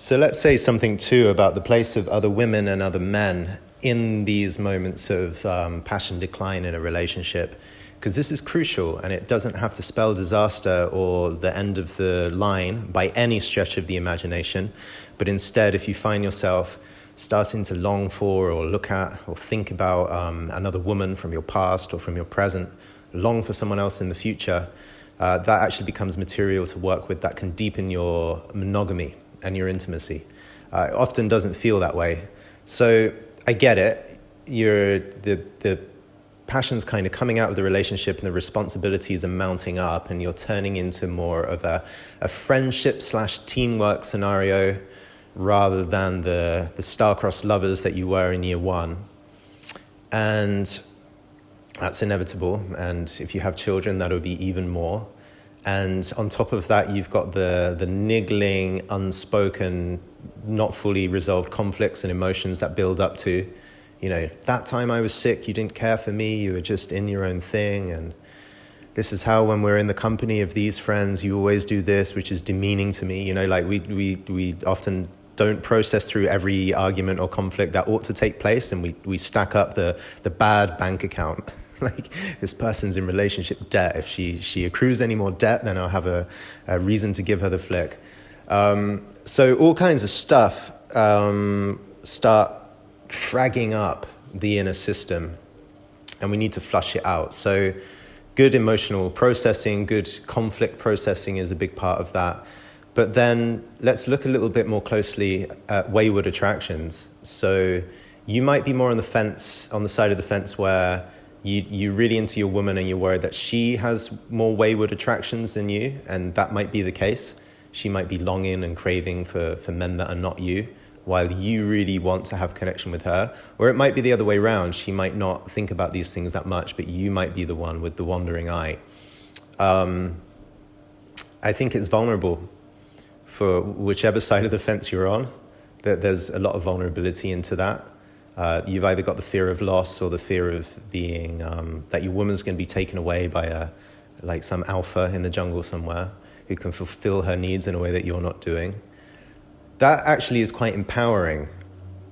So let's say something too about the place of other women and other men in these moments of passion decline in a relationship, because this is crucial and it doesn't have to spell disaster or the end of the line by any stretch of the imagination. But instead, if you find yourself starting to long for or look at or think about another woman from your past or from your present, long for someone else in the future, that actually becomes material to work with that can deepen your monogamy and your intimacy. It often doesn't feel that way. So I get it. The passion's kind of coming out of the relationship and the responsibilities are mounting up and you're turning into more of a friendship/teamwork scenario rather than the star-crossed lovers that you were in year one. And that's inevitable. And if you have children, that'll be even more. And on top of that, you've got the niggling, unspoken, not fully resolved conflicts and emotions that build up to, that time I was sick, you didn't care for me, you were just in your own thing. And this is how, when we're in the company of these friends, you always do this, which is demeaning to me. We often don't process through every argument or conflict that ought to take place. And we stack up the bad bank account. Like, this person's in relationship debt. If she accrues any more debt, then I'll have a reason to give her the flick. So all kinds of stuff start fragging up the inner system, and we need to flush it out. So good emotional processing, good conflict processing is a big part of that. But then let's look a little bit more closely at wayward attractions. So you might be more on the side of the fence where you're really into your woman and you're worried that she has more wayward attractions than you, and that might be the case. She might be longing and craving for men that are not you, while you really want to have connection with her. Or it might be the other way around. She might not think about these things that much, but you might be the one with the wandering eye. I think it's vulnerable for whichever side of the fence you're on. There's a lot of vulnerability into that. You've either got the fear of loss or the fear of being, that your woman's going to be taken away by some alpha in the jungle somewhere who can fulfill her needs in a way that you're not doing. That actually is quite empowering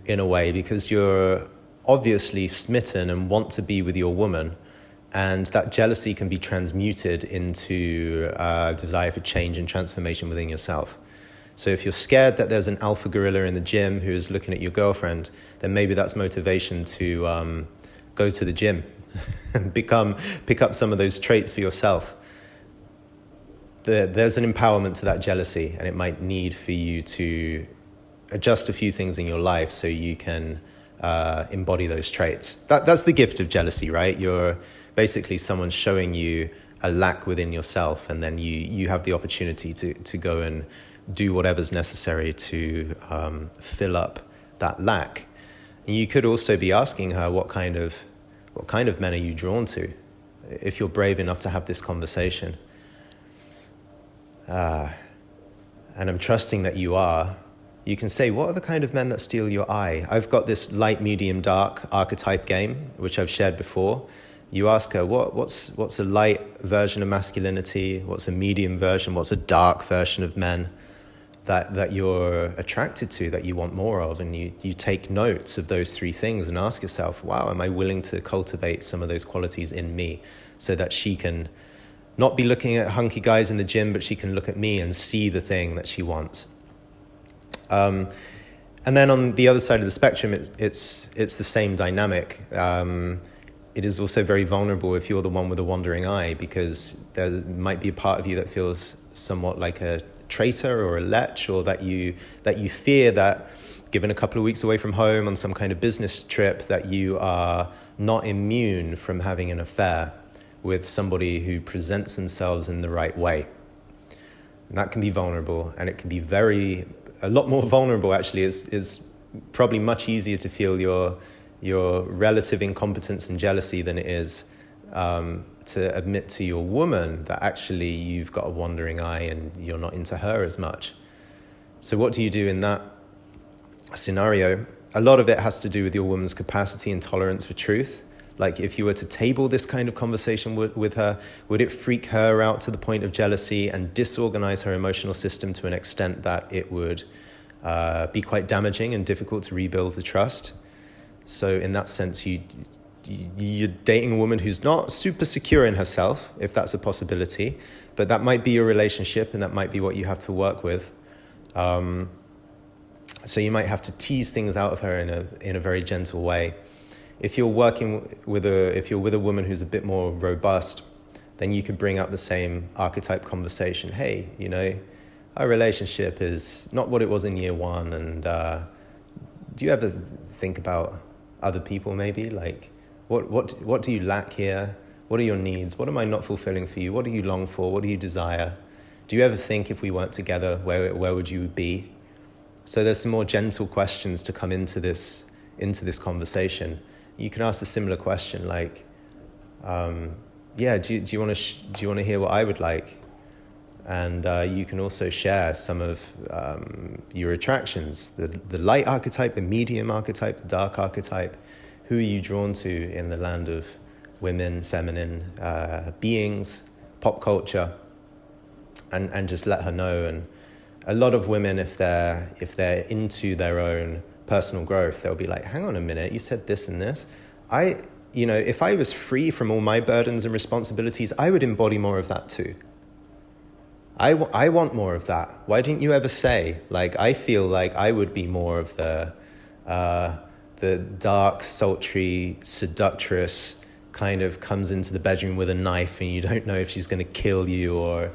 in a way, because you're obviously smitten and want to be with your woman, and that jealousy can be transmuted into a desire for change and transformation within yourself. So if you're scared that there's an alpha gorilla in the gym who's looking at your girlfriend, then maybe that's motivation to go to the gym and pick up some of those traits for yourself. There's an empowerment to that jealousy, and it might need for you to adjust a few things in your life so you can embody those traits. That's the gift of jealousy, right? You're basically someone showing you a lack within yourself, and then you have the opportunity to go and do whatever's necessary to fill up that lack. And you could also be asking her, what kind of men are you drawn to, if you're brave enough to have this conversation. And I'm trusting that you are. You can say, what are the kind of men that steal your eye? I've got this light, medium, dark archetype game, which I've shared before. You ask her, what's a light version of masculinity? What's a medium version? What's a dark version of men that you're attracted to, that you want more of? And you take notes of those three things and ask yourself, wow, am I willing to cultivate some of those qualities in me so that she can not be looking at hunky guys in the gym, but she can look at me and see the thing that she wants. And then on the other side of the spectrum, it's the same dynamic. It is also very vulnerable if you're the one with a wandering eye, because there might be a part of you that feels somewhat like a traitor or a lech, or that you fear that, given a couple of weeks away from home on some kind of business trip, that you are not immune from having an affair with somebody who presents themselves in the right way. And that can be vulnerable, and it can be a lot more vulnerable actually. Is probably much easier to feel your relative incompetence and jealousy than it is to admit to your woman that actually you've got a wandering eye and you're not into her as much. So what do you do in that scenario? A lot of it has to do with your woman's capacity and tolerance for truth. Like, if you were to table this kind of conversation with her, would it freak her out to the point of jealousy and disorganize her emotional system to an extent that it would be quite damaging and difficult to rebuild the trust. So in that sense, you're dating a woman who's not super secure in herself, if that's a possibility, but that might be your relationship and that might be what you have to work with. So you might have to tease things out of her in a very gentle way. If you're with a woman who's a bit more robust, then you could bring up the same archetype conversation. Hey, our relationship is not what it was in year one, and do you ever think about other people maybe? Like, what do you lack here? What are your needs? What am I not fulfilling for you? What do you long for? What do you desire? Do you ever think if we weren't together, where would you be? So there's some more gentle questions to come into this conversation. You can ask a similar question like, do you want to hear what I would like? And you can also share some of your attractions, the light archetype, the medium archetype, the dark archetype. Who are you drawn to in the land of women, feminine beings, pop culture? And just let her know. And a lot of women, if they're into their own personal growth, they'll be like, hang on a minute, you said this and this. If I was free from all my burdens and responsibilities, I would embody more of that too. I want more of that. Why didn't you ever say? Like, I feel like I would be more of the dark, sultry, seductress, kind of comes into the bedroom with a knife and you don't know if she's going to kill you or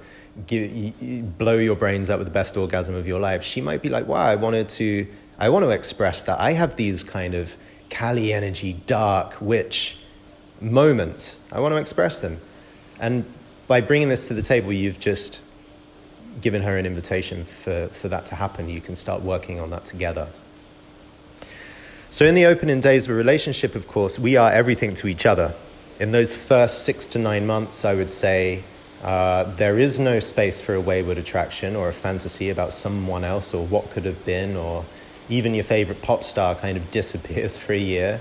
blow your brains out with the best orgasm of your life. She might be like, wow, I want to express that. I have these kind of Kali energy, dark witch moments. I want to express them. And by bringing this to the table, you've just given her an invitation for that to happen. You can start working on that together. So in the opening days of a relationship, of course, we are everything to each other. In those first 6 to 9 months, I would say, there is no space for a wayward attraction or a fantasy about someone else or what could have been, or even your favorite pop star kind of disappears for a year,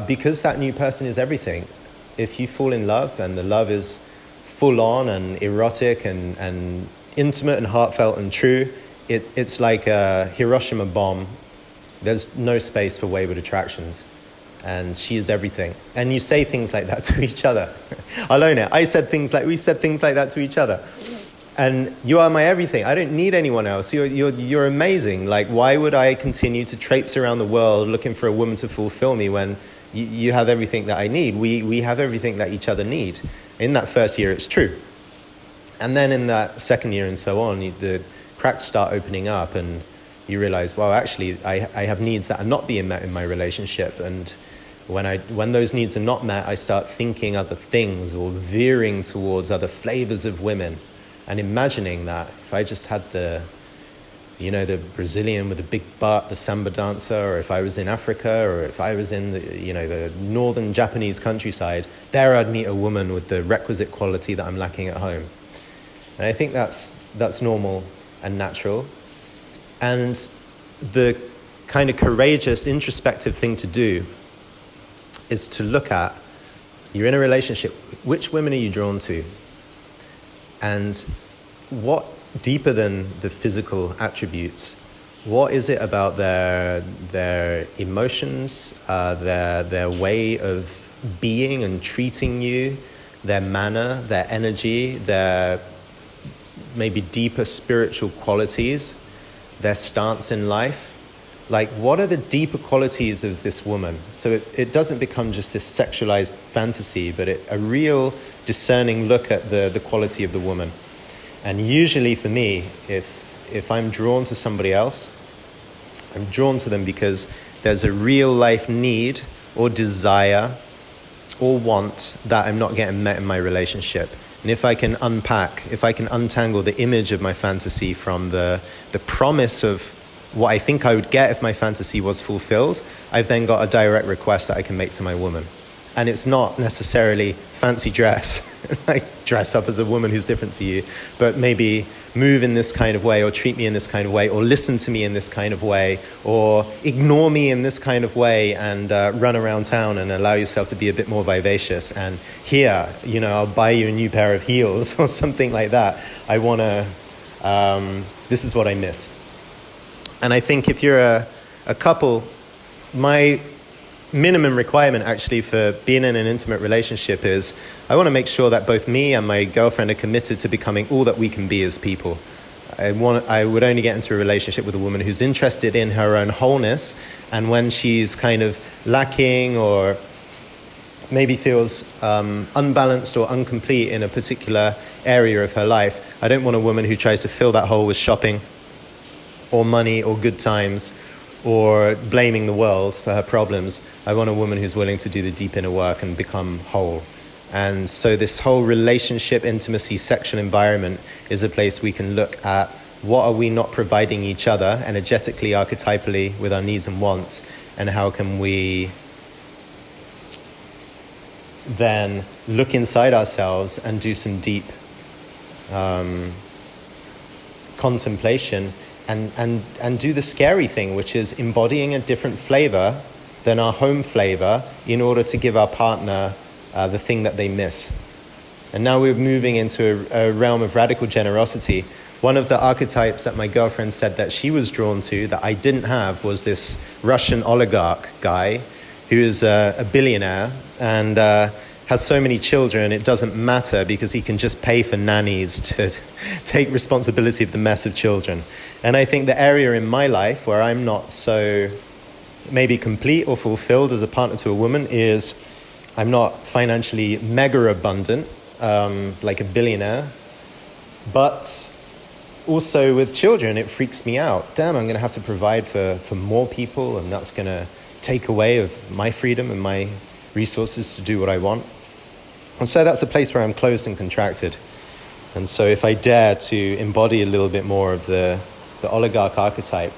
because that new person is everything. If you fall in love and the love is full on and erotic and intimate and heartfelt and true, it's like a Hiroshima bomb. There's no space for wayward attractions. And she is everything. And you say things like that to each other. I'll own it. We said things like that to each other. And you are my everything. I don't need anyone else. You're amazing. Like, why would I continue to traipse around the world looking for a woman to fulfill me when you have everything that I need? We have everything that each other need. In that first year, it's true. And then in that second year and so on, the cracks start opening up and you realize, well, actually, I have needs that are not being met in my relationship. And when those needs are not met, I start thinking other things or veering towards other flavors of women and imagining that if I just had the Brazilian with a big butt, the samba dancer, or if I was in Africa, or if I was in the northern Japanese countryside, there I'd meet a woman with the requisite quality that I'm lacking at home. And I think that's normal and natural. And the kind of courageous, introspective thing to do is to look at, you're in a relationship, which women are you drawn to? And what, deeper than the physical attributes, what is it about their emotions, their way of being and treating you, their manner, their energy, their maybe deeper spiritual qualities, their stance in life? Like, what are the deeper qualities of this woman? So it doesn't become just this sexualized fantasy, but a real discerning look at the quality of the woman. And usually for me, if I'm drawn to somebody else, I'm drawn to them because there's a real life need or desire or want that I'm not getting met in my relationship. And if I can untangle the image of my fantasy from the promise of what I think I would get if my fantasy was fulfilled, I've then got a direct request that I can make to my woman. And it's not necessarily fancy dress, like dress up as a woman who's different to you, but maybe move in this kind of way, or treat me in this kind of way, or listen to me in this kind of way, or ignore me in this kind of way, and run around town and allow yourself to be a bit more vivacious. And here, I'll buy you a new pair of heels or something like that. This is what I miss. And I think if you're a couple, my minimum requirement actually for being in an intimate relationship is I want to make sure that both me and my girlfriend are committed to becoming all that we can be as people. I would only get into a relationship with a woman who's interested in her own wholeness, and when she's kind of lacking or maybe feels unbalanced or incomplete in a particular area of her life, I don't want a woman who tries to fill that hole with shopping or money or good times or blaming the world for her problems. I want a woman who's willing to do the deep inner work and become whole. And so this whole relationship, intimacy, sexual environment is a place we can look at what are we not providing each other energetically, archetypally, with our needs and wants, and how can we then look inside ourselves and do some deep contemplation and do the scary thing, which is embodying a different flavor than our home flavor in order to give our partner the thing that they miss. And now we're moving into a realm of radical generosity. One of the archetypes that my girlfriend said that she was drawn to that I didn't have was this Russian oligarch guy who is a billionaire and has so many children it doesn't matter because he can just pay for nannies to take responsibility of the mess of children. And I think the area in my life where I'm not so maybe complete or fulfilled as a partner to a woman is I'm not financially mega abundant, like a billionaire, but also with children, it freaks me out. Damn, I'm going to have to provide for more people, and that's going to take away of my freedom and my resources to do what I want. And so that's a place where I'm closed and contracted. And so if I dare to embody a little bit more of the oligarch archetype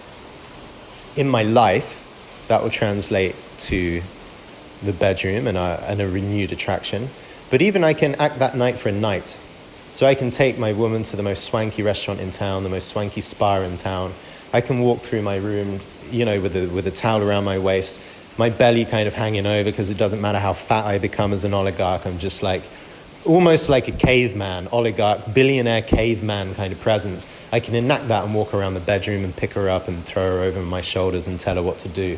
in my life, that will translate to the bedroom and a renewed attraction. But even I can act that night for a night. So I can take my woman to the most swanky restaurant in town, the most swanky spa in town. I can walk through my room, with a towel around my waist, my belly kind of hanging over because it doesn't matter how fat I become as an oligarch. I'm just almost like a caveman, oligarch, billionaire caveman kind of presence. I can enact that and walk around the bedroom and pick her up and throw her over my shoulders and tell her what to do.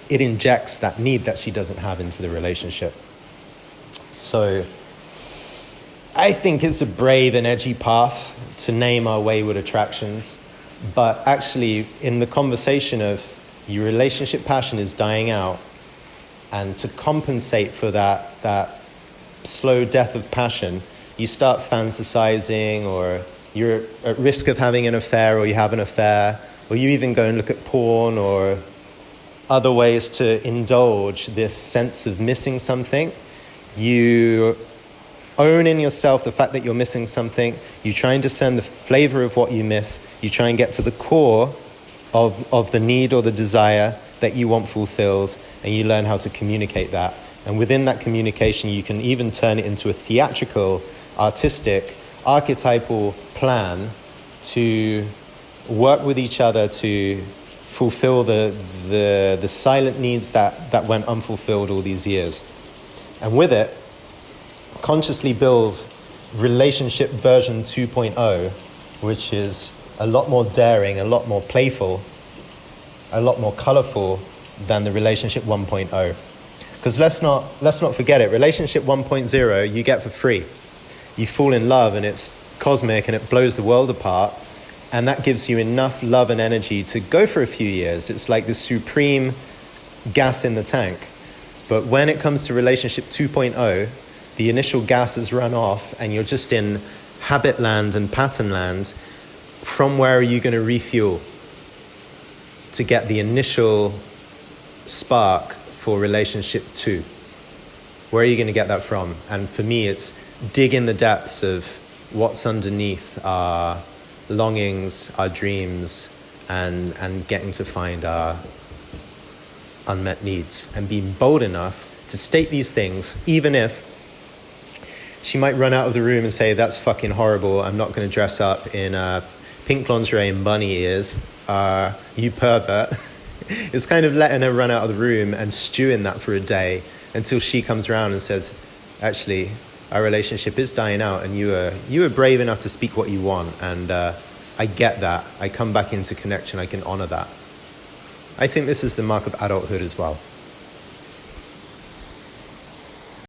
It injects that need that she doesn't have into the relationship. So I think it's a brave and edgy path to name our wayward attractions. But actually, in the conversation of your relationship passion is dying out, and to compensate for that slow death of passion, you start fantasizing, or you're at risk of having an affair, or you have an affair, or you even go and look at porn or other ways to indulge this sense of missing something. You own in yourself the fact that you're missing something. You try and discern the flavor of what you miss. You try and get to the core of the need or the desire that you want fulfilled, and you learn how to communicate that. And within that communication, you can even turn it into a theatrical, artistic, archetypal plan to work with each other to fulfill the silent needs that went unfulfilled all these years. And with it, consciously build relationship version 2.0, which is a lot more daring, a lot more playful, a lot more colorful than the relationship 1.0. Because let's not forget it, relationship 1.0 you get for free. You fall in love and it's cosmic and it blows the world apart, and that gives you enough love and energy to go for a few years. It's like the supreme gas in the tank. But when it comes to relationship 2.0, the initial gas has run off and you're just in habit land and pattern land. From where are you going to refuel to get the initial spark for relationship 2? Where are you going to get that from? And for me, it's dig in the depths of what's underneath our longings, our dreams, and getting to find our unmet needs, and being bold enough to state these things, even if she might run out of the room and say, that's fucking horrible, I'm not going to dress up in pink lingerie and bunny ears, you pervert. It's kind of letting her run out of the room and stew in that for a day until she comes around and says, actually, our relationship is dying out, and you were brave enough to speak what you want, and I get that. I come back into connection. I can honor that. I think this is the mark of adulthood as well.